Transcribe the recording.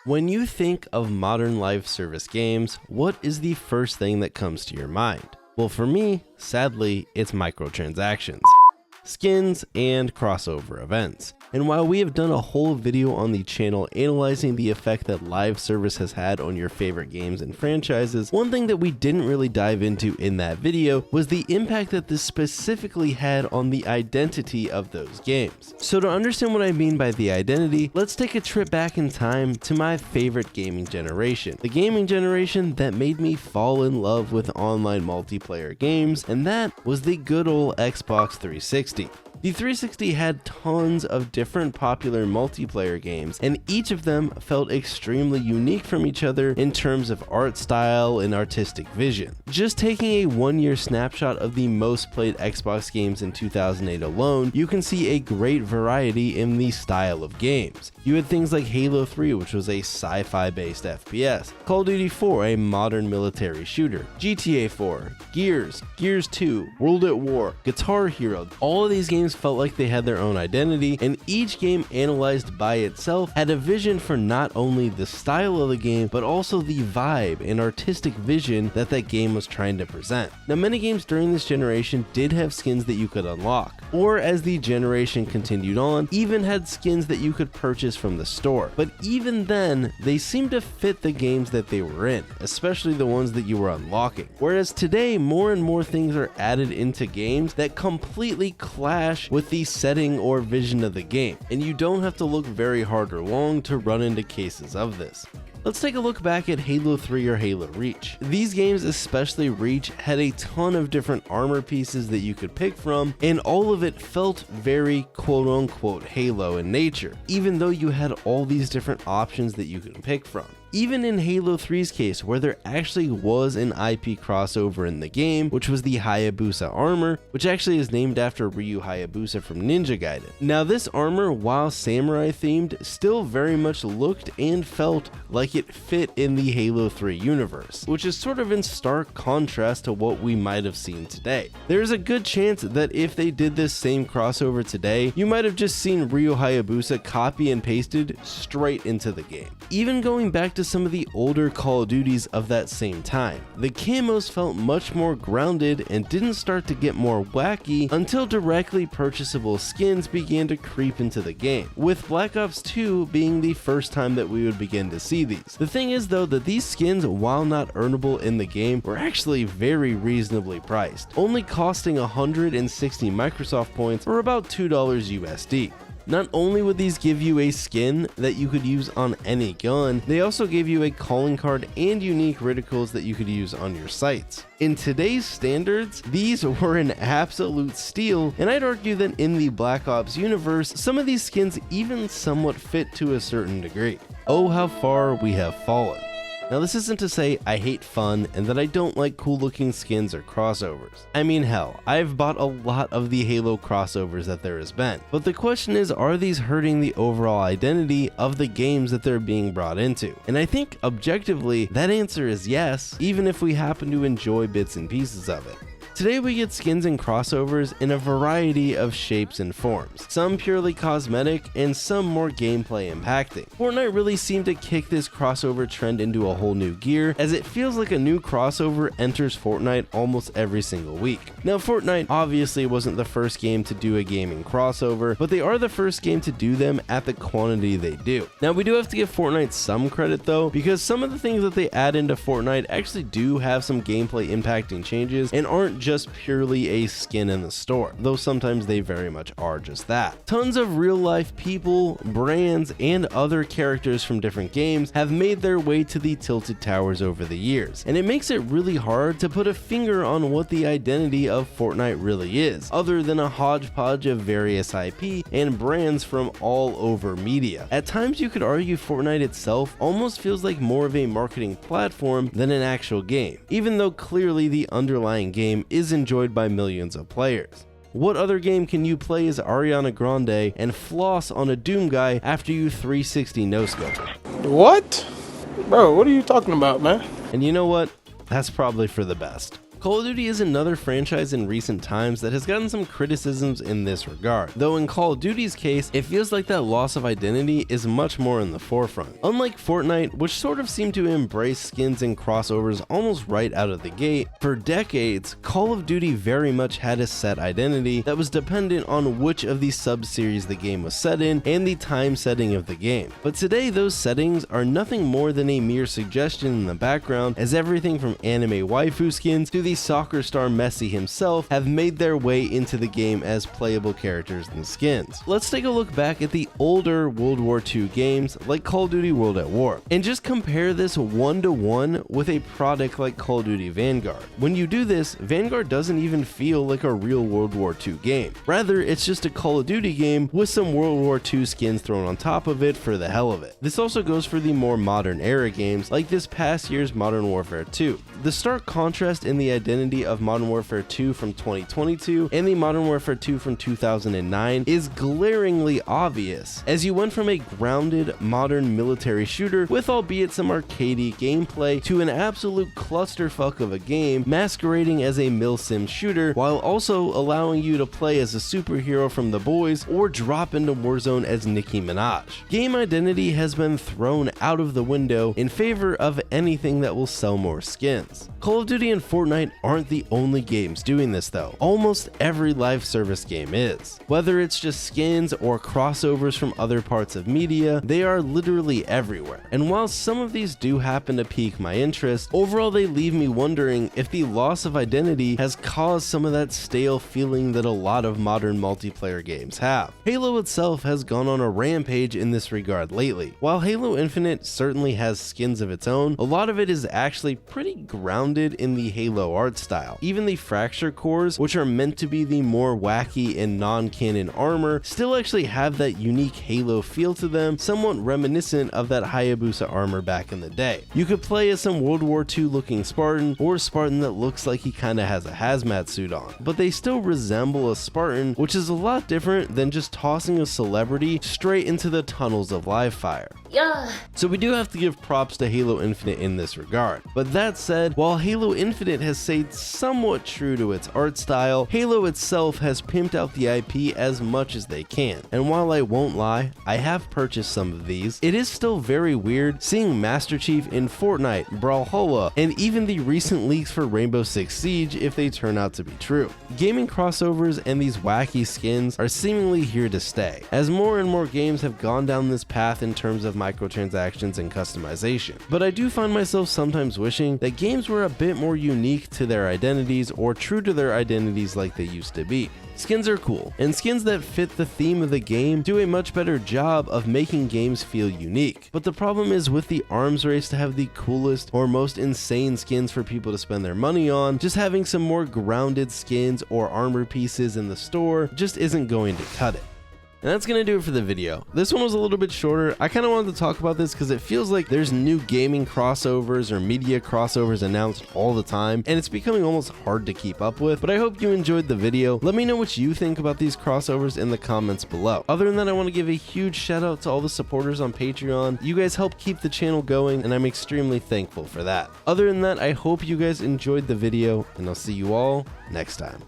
When you think of modern live service games, what is the first thing that comes to your mind? Well, for me, sadly, it's microtransactions, skins, and crossover events. And while we have done a whole video on the channel analyzing the effect that live service has had on your favorite games and franchises, one thing that we didn't really dive into in that video was the impact that this specifically had on the identity of those games. So to understand what I mean by the identity, let's take a trip back in time to my favorite gaming generation. The gaming generation that made me fall in love with online multiplayer games, and that was the good old Xbox 360. The 360 had tons of different popular multiplayer games, and each of them felt extremely unique from each other in terms of art style and artistic vision. Just taking a one-year snapshot of the most played Xbox games in 2008 alone, you can see a great variety in the style of games. You had things like Halo 3, which was a sci-fi based FPS, Call of Duty 4, a modern military shooter, GTA 4, Gears, Gears 2, World at War, Guitar Hero. All of these games felt like they had their own identity, and each game analyzed by itself had a vision for not only the style of the game, but also the vibe and artistic vision that that game was trying to present. Now, many games during this generation did have skins that you could unlock, or as the generation continued on, even had skins that you could purchase from the store. But even then, they seemed to fit the games that they were in, especially the ones that you were unlocking. Whereas today, more and more things are added into games that completely clash with the setting or vision of the game, and you don't have to look very hard or long to run into cases of this. Let's take a look back at Halo 3 or Halo Reach. These games, especially Reach, had a ton of different armor pieces that you could pick from, and all of it felt very quote-unquote Halo in nature, even though you had all these different options that you could pick from. Even in Halo 3's case, where there actually was an IP crossover in the game, which was the Hayabusa armor, which actually is named after Ryu Hayabusa from Ninja Gaiden. Now, this armor, while samurai themed, still very much looked and felt like it fit in the Halo 3 universe, which is sort of in stark contrast to what we might have seen today. There's a good chance that if they did this same crossover today, you might have just seen Ryu Hayabusa copy and pasted straight into the game. Even going back to some of the older Call of Duties of that same time, the camos felt much more grounded and didn't start to get more wacky until directly purchasable skins began to creep into the game, with Black Ops 2 being the first time that we would begin to see these. The thing is though that these skins, while not earnable in the game, were actually very reasonably priced, only costing 160 Microsoft points or about $2 USD. Not only would these give you a skin that you could use on any gun, they also gave you a calling card and unique reticles that you could use on your sights. In today's standards, these were an absolute steal, and I'd argue that in the Black Ops universe, some of these skins even somewhat fit to a certain degree. Oh, how far we have fallen. Now, this isn't to say I hate fun and that I don't like cool looking skins or crossovers. I mean, hell, I've bought a lot of the Halo crossovers that there has been. But the question is, are these hurting the overall identity of the games that they're being brought into? And I think objectively, that answer is yes, even if we happen to enjoy bits and pieces of it. Today we get skins and crossovers in a variety of shapes and forms, some purely cosmetic and some more gameplay impacting. Fortnite really seemed to kick this crossover trend into a whole new gear, as it feels like a new crossover enters Fortnite almost every single week. Now, Fortnite obviously wasn't the first game to do a gaming crossover, but they are the first game to do them at the quantity they do. Now, we do have to give Fortnite some credit though, because some of the things that they add into Fortnite actually do have some gameplay impacting changes and aren't just purely a skin in the store, though sometimes they very much are just that. Tons of real life people, brands, and other characters from different games have made their way to the Tilted Towers over the years, and it makes it really hard to put a finger on what the identity of Fortnite really is, other than a hodgepodge of various IP and brands from all over media. At times you could argue Fortnite itself almost feels like more of a marketing platform than an actual game, even though clearly the underlying game is enjoyed by millions of players. What other game can you play as Ariana Grande and floss on a Doom guy after you 360 no-scope it? What? Bro, what are you talking about, man? And you know what? That's probably for the best. Call of Duty is another franchise in recent times that has gotten some criticisms in this regard, though in Call of Duty's case, it feels like that loss of identity is much more in the forefront. Unlike Fortnite, which sort of seemed to embrace skins and crossovers almost right out of the gate, for decades, Call of Duty very much had a set identity that was dependent on which of these sub-series the game was set in and the time setting of the game. But today, those settings are nothing more than a mere suggestion in the background, as everything from anime waifu skins to the soccer star Messi himself have made their way into the game as playable characters and skins. Let's take a look back at the older World War II games like Call of Duty World at War, and just compare this one-to-one with a product like Call of Duty Vanguard. When you do this, Vanguard doesn't even feel like a real World War II game. Rather, it's just a Call of Duty game with some World War II skins thrown on top of it for the hell of it. This also goes for the more modern era games like this past year's Modern Warfare 2. The stark contrast in the identity of Modern Warfare 2 from 2022 and the Modern Warfare 2 from 2009 is glaringly obvious, as you went from a grounded, modern military shooter with albeit some arcadey gameplay to an absolute clusterfuck of a game masquerading as a milsim shooter while also allowing you to play as a superhero from The Boys or drop into Warzone as Nicki Minaj. Game identity has been thrown out of the window in favor of anything that will sell more skins. Call of Duty and Fortnite aren't the only games doing this though. Almost every live service game is. Whether it's just skins or crossovers from other parts of media, they are literally everywhere. And while some of these do happen to pique my interest, overall they leave me wondering if the loss of identity has caused some of that stale feeling that a lot of modern multiplayer games have. Halo itself has gone on a rampage in this regard lately. While Halo Infinite certainly has skins of its own, a lot of it is actually pretty grounded in the Halo art style. Even the fracture cores, which are meant to be the more wacky and non-canon armor, still actually have that unique Halo feel to them, somewhat reminiscent of that Hayabusa armor back in the day. You could play as some World War II looking Spartan, or a Spartan that looks like he kinda has a hazmat suit on, but they still resemble a Spartan, which is a lot different than just tossing a celebrity straight into the tunnels of live fire. Yeah. So we do have to give props to Halo Infinite in this regard. But that said, while Halo Infinite has stayed somewhat true to its art style, Halo itself has pimped out the IP as much as they can. And while I won't lie, I have purchased some of these, it is still very weird seeing Master Chief in Fortnite, Brawlhalla, and even the recent leaks for Rainbow Six Siege if they turn out to be true. Gaming crossovers and these wacky skins are seemingly here to stay, as more and more games have gone down this path in terms of microtransactions and customization. But I do find myself sometimes wishing that games were a bit more unique to their identities or true to their identities like they used to be. Skins are cool, and skins that fit the theme of the game do a much better job of making games feel unique. But the problem is with the arms race to have the coolest or most insane skins for people to spend their money on, just having some more grounded skins or armor pieces in the store just isn't going to cut it. And that's gonna do it for the video. This one was a little bit shorter. I kind of wanted to talk about this because it feels like there's new gaming crossovers or media crossovers announced all the time, and it's becoming almost hard to keep up with. But I hope you enjoyed the video. Let me know what you think about these crossovers in the comments below. Other than that, I want to give a huge shout out to all the supporters on Patreon. You guys help keep the channel going, and I'm extremely thankful for that. Other than that, I hope you guys enjoyed the video, and I'll see you all next time.